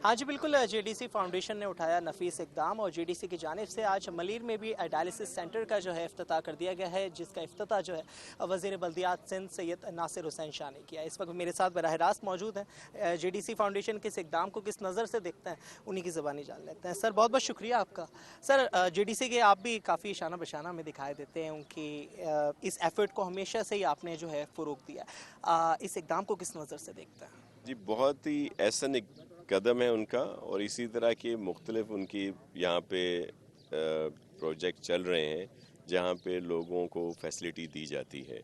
हाँ जी बिल्कुल, JDC foundation ने उठाया नफीस इकदाम और जेडीसी की जानिब से आज मलीर में भी डायलिसिस सेंटर का जो है इफ्तिताह कर दिया गया है, जिसका इफ्तिताह जो है वज़ीर बल्दियात सिंध सैयद नासिर हुसैन शाह ने किया। इस वक्त मेरे साथ बराह रास्त मौजूद हैं, जेडीसी फाउंडेशन के इस इकदाम को किस नज़र से देखते हैं उन्हीं की ज़बानी जान लेते हैं। सर बहुत बहुत शुक्रिया आपका। सर जेडीसी के आप भी काफ़ी शाना बशाना में दिखाई देते हैं, उनकी इस एफर्ट को हमेशा से ही आपने जो है फ़रोग़ दिया, इस इकदाम को किस नज़र से देखते हैं? जी, बहुत ही ऐसा एक कदम है उनका, और इसी तरह के मुख्तलिफ उनकी यहाँ पे प्रोजेक्ट चल रहे हैं जहाँ पे लोगों को फैसिलिटी दी जाती है।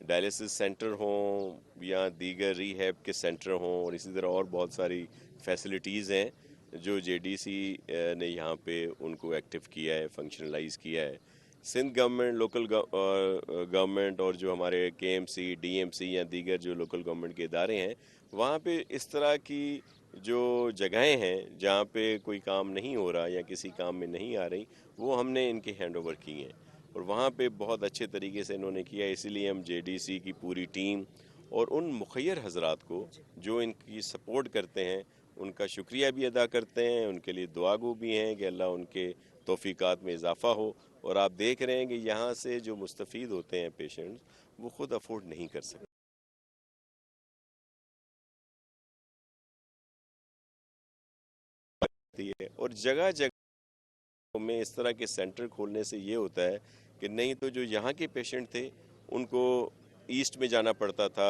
डायलिसिस सेंटर हों या दीगर रीहैब के सेंटर हों, और इसी तरह और बहुत सारी फैसिलिटीज़ हैं जो जेडीसी ने यहाँ पे उनको एक्टिव किया है, फंक्शनलाइज किया है। सिंध गवर्नमेंट, लोकल गवर्नमेंट और जो हमारे केएमसी, डीएमसी या दीगर जो लोकल गवर्नमेंट के इदारे हैं, वहाँ पे इस तरह की जो जगहें हैं जहाँ पे कोई काम नहीं हो रहा या किसी काम में नहीं आ रही, वो हमने इनके हैंड ओवर की हैं और वहाँ पे बहुत अच्छे तरीके से इन्होंने किया। इसीलिए हम जेडीसी की पूरी टीम और उन मुखय्यर हजरात को जो इनकी सपोर्ट करते हैं उनका शुक्रिया भी अदा करते हैं, उनके लिए दुआगो भी हैं कि अल्लाह उनके तौफीकात में इजाफ़ा हो। और आप देख रहे हैं कि यहाँ से जो मुस्तफ़ीद होते हैं पेशेंट्स, वो खुद अफोर्ड नहीं कर सकते है। और जगह जगह में इस तरह के सेंटर खोलने से ये होता है कि नहीं तो जो यहाँ के पेशेंट थे उनको ईस्ट में जाना पड़ता था,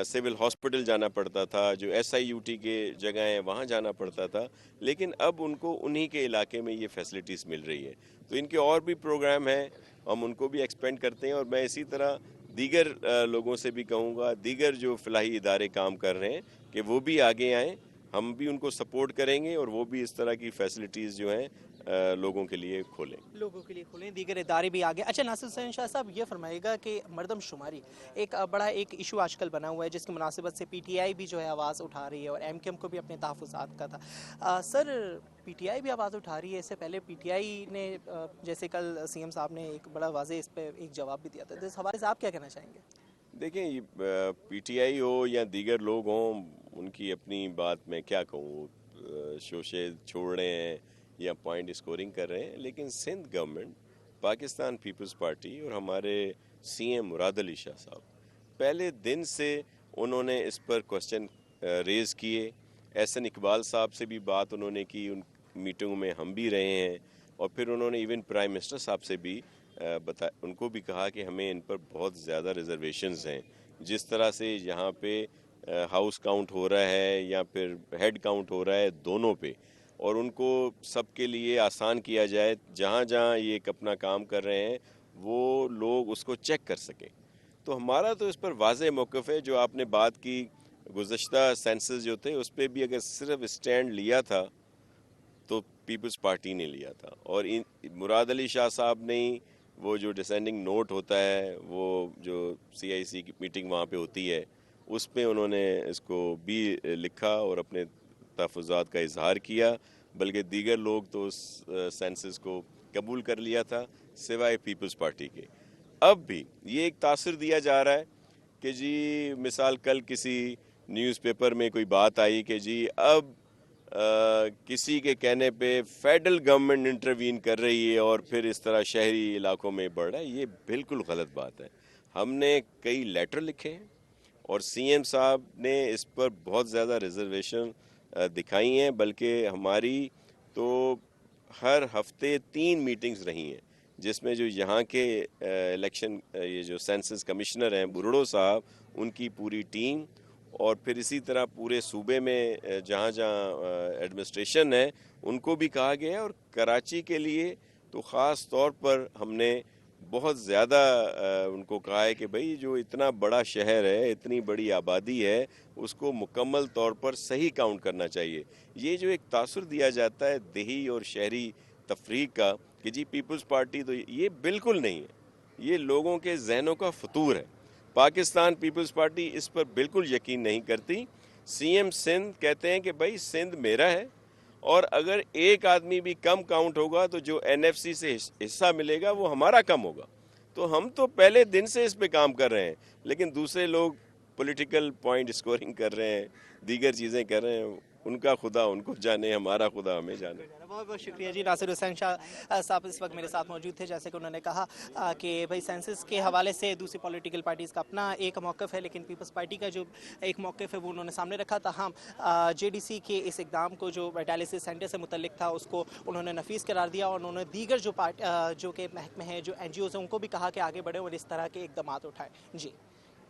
सिविल हॉस्पिटल जाना पड़ता था, जो एसआईयूटी के जगह हैं वहाँ जाना पड़ता था, लेकिन अब उनको उन्हीं के इलाके में ये फैसिलिटीज़ मिल रही है। तो इनके और भी प्रोग्राम हैं, हम उनको भी एक्सपेंड करते हैं। और मैं इसी तरह दीगर लोगों से भी कहूँगा, दीगर जो फ़िलहाल इदारे काम कर रहे हैं, कि वो भी आगे आएँ, हम भी उनको सपोर्ट करेंगे और वो भी इस तरह की फैसिलिटीज़ जो हैं लोगों के लिए खोलें। लोगों के लिए खोलें, दीगर इदारे भी आगे। अच्छा नासिर हुसैन शाह साहब, ये फरमाइएगा कि मरदमशुमारी एक बड़ा एक इशू आजकल बना हुआ है, जिसकी मुनासिबत से पीटीआई भी जो है आवाज़ उठा रही है और एमकेएम को भी अपने तहफ़्फ़ुज़ात का था। सर पीटीआई भी आवाज़ उठा रही है, इससे पहले पीटीआई ने जैसे कल सीएम साहब ने एक बड़ा वाज़ेह इस पर एक जवाब भी दिया था, तो इस हवाले से आप क्या कहना चाहेंगे? देखें, ये पीटीआई हो या दीगर लोग हों, उनकी अपनी बात मैं क्या कहूँ, शोशे छोड़ रहे हैं या पॉइंट स्कोरिंग कर रहे हैं, लेकिन सिंध गवर्नमेंट, पाकिस्तान पीपल्स पार्टी और हमारे सीएम मुराद अली शाह साहब पहले दिन से उन्होंने इस पर क्वेश्चन रेज़ किए। एहसन इकबाल साहब से भी बात उन्होंने की, उन मीटिंगों में हम भी रहे हैं, और फिर उन्होंने इवन प्राइम मिनिस्टर साहब से भी उनको भी कहा कि हमें इन पर बहुत ज़्यादा रिजर्वेशंस हैं। जिस तरह से यहाँ पे हाउस काउंट हो रहा है या फिर हेड काउंट हो रहा है, दोनों पे, और उनको सबके लिए आसान किया जाए, जहाँ जहाँ ये एक अपना काम कर रहे हैं वो लोग उसको चेक कर सकें। तो हमारा तो इस पर वाज़ेह मौक़िफ़ है। जो आपने बात की, गुज़श्ता सेंसस जो थे उस पर भी अगर सिर्फ स्टैंड लिया था तो पीपल्स पार्टी ने लिया था, और इन मुराद अली शाह साहब ने ही वो जो डिसेंडिंग नोट होता है, वो जो सीआईसी की मीटिंग वहाँ पे होती है, उस पे उन्होंने इसको भी लिखा और अपने तहफ़्फ़ुज़ात का इजहार किया। बल्कि दीगर लोग तो उस सेंसस को कबूल कर लिया था सिवाय पीपल्स पार्टी के। अब भी ये एक तासर दिया जा रहा है कि जी, मिसाल कल किसी न्यूज़पेपर में कोई बात आई कि जी अब किसी के कहने पे फेडरल गवर्नमेंट इंटरवीन कर रही है और फिर इस तरह शहरी इलाकों में बढ़ रहा है। ये बिल्कुल गलत बात है। हमने कई लेटर लिखे हैं और सीएम साहब ने इस पर बहुत ज़्यादा रिजर्वेशन दिखाई हैं, बल्कि हमारी तो हर हफ्ते 3 मीटिंग्स रही हैं, जिसमें जो यहाँ के इलेक्शन ये जो सेंसस कमिश्नर हैं बुरड़ो साहब, उनकी पूरी टीम, और फिर इसी तरह पूरे सूबे में जहाँ जहाँ एडमिनिस्ट्रेशन है उनको भी कहा गया है। और कराची के लिए तो ख़ास तौर पर हमने बहुत ज़्यादा उनको कहा है कि भाई जो इतना बड़ा शहर है, इतनी बड़ी आबादी है, उसको मुकम्मल तौर पर सही काउंट करना चाहिए। ये जो एक तासुर दिया जाता है देही और शहरी तफरीक का कि जी पीपल्स पार्टी, तो ये बिल्कुल नहीं है। ये लोगों के जहनों का फतूर है। पाकिस्तान पीपल्स पार्टी इस पर बिल्कुल यकीन नहीं करती। सीएम सिंध कहते हैं कि भाई सिंध मेरा है, और अगर एक आदमी भी कम काउंट होगा तो जो एनएफसी से हिस्सा मिलेगा वो हमारा कम होगा। तो हम तो पहले दिन से इस पे काम कर रहे हैं, लेकिन दूसरे लोग पॉलिटिकल पॉइंट स्कोरिंग कर रहे हैं, दीगर चीज़ें कर रहे हैं, उनका खुदा उनको जाने, हमारा खुदा हमें जाने। बहुत बहुत शुक्रिया जी। नासिर हुसैन शाह साहब इस वक्त मेरे साथ मौजूद थे। जैसे कि उन्होंने कहा कि भाई सेंसस के हवाले से दूसरी पॉलिटिकल पार्टीज़ का अपना एक मौक़िफ़ है, लेकिन पीपल्स पार्टी का जो एक मौक़िफ़ है वो उन्होंने सामने रखा था। हम जेडीसी के इस इक़दाम को जो डायलिसिस सेंटर से मुतल्लिक था उसको उन्होंने नफीस करार दिया, और उन्होंने दीगर जो जो के महकमे हैं, जो NGOs हैं, उनको भी कहा कि आगे बढ़े और इस तरह के इक़दाम उठाएँ। जी।